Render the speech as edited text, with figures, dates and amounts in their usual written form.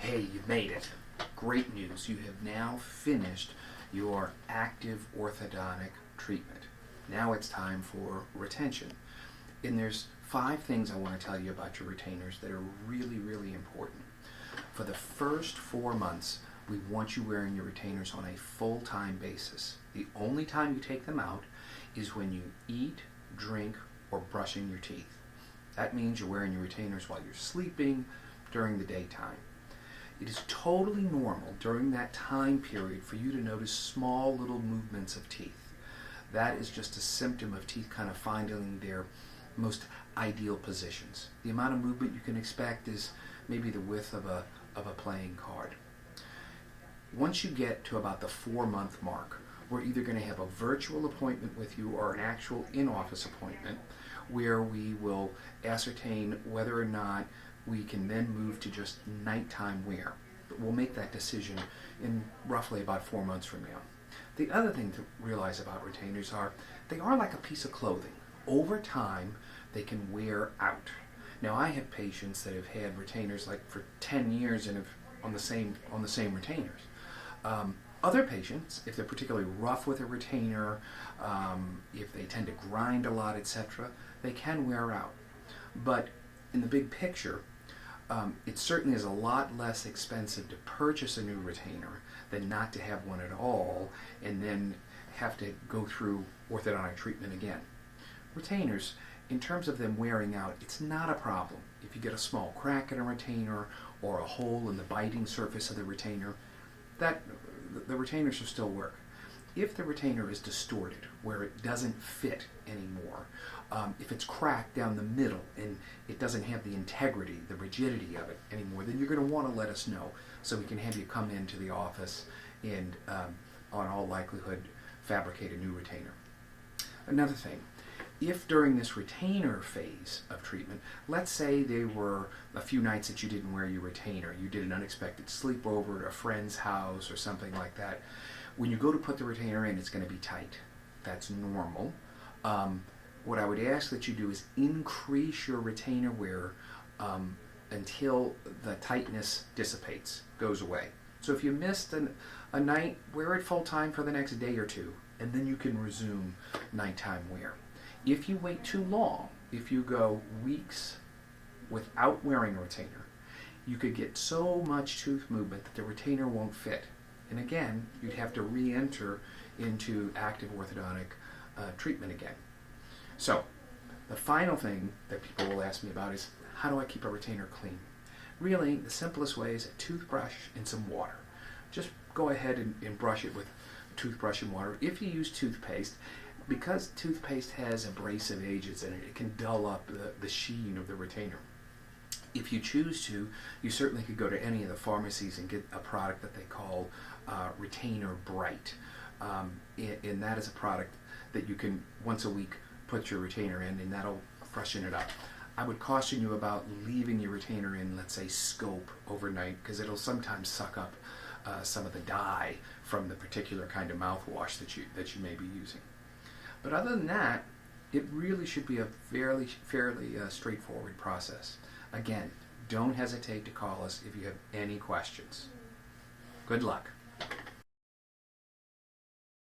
Hey, you made it. Great news. You have now finished your active orthodontic treatment. Now it's time for retention. And there's 5 things I want to tell you about your retainers that are really, really important. For the first 4 months, we want you wearing your retainers on a full-time basis. The only time you take them out is when you eat, drink, or brushing your teeth. That means you're wearing your retainers while you're sleeping, during the daytime. It is totally normal during that time period for you to notice small little movements of teeth. That is just a symptom of teeth kind of finding their most ideal positions. The amount of movement you can expect is maybe the width of a playing card. Once you get to about the 4-month mark, we're either going to have a virtual appointment with you or an actual in-office appointment where we will ascertain whether or not we can then move to just nighttime wear. But we'll make that decision in roughly about 4 months from now. The other thing to realize about retainers are they are like a piece of clothing. Over time, they can wear out. Now, I have patients that have had retainers like for 10 years and have on the same retainers. Other patients, if they're particularly rough with a retainer, if they tend to grind a lot, etc., they can wear out. But in the big picture, it certainly is a lot less expensive to purchase a new retainer than not to have one at all and then have to go through orthodontic treatment again. Retainers, in terms of them wearing out, it's not a problem. If you get a small crack in a retainer or a hole in the biting surface of the retainer, the retainers will still work. If the retainer is distorted, where it doesn't fit anymore, if it's cracked down the middle and it doesn't have the integrity, the rigidity of it anymore, then you're going to want to let us know so we can have you come into the office and, on all likelihood, fabricate a new retainer. Another thing, if during this retainer phase of treatment, let's say there were a few nights that you didn't wear your retainer, you did an unexpected sleepover at a friend's house or something like that, when you go to put the retainer in, it's going to be tight. That's normal. What I would ask that you do is increase your retainer wear until the tightness dissipates, goes away. So if you missed a night, wear it full time for the next day or two, and then you can resume nighttime wear. If you wait too long, if you go weeks without wearing a retainer, you could get so much tooth movement that the retainer won't fit. And again, you'd have to re-enter into active orthodontic treatment again. So, the final thing that people will ask me about is, how do I keep a retainer clean? Really, the simplest way is a toothbrush and some water. Just go ahead and brush it with a toothbrush and water. If you use toothpaste, because toothpaste has abrasive agents in it, it can dull up the sheen of the retainer. If you choose to, you certainly could go to any of the pharmacies and get a product that they call Retainer Bright. And that is a product that you can, once a week, put your retainer in, and that'll freshen it up. I would caution you about leaving your retainer in, let's say, scope overnight, because it'll sometimes suck up some of the dye from the particular kind of mouthwash that you may be using. But other than that, it really should be a fairly straightforward process. Again, don't hesitate to call us if you have any questions. Good luck.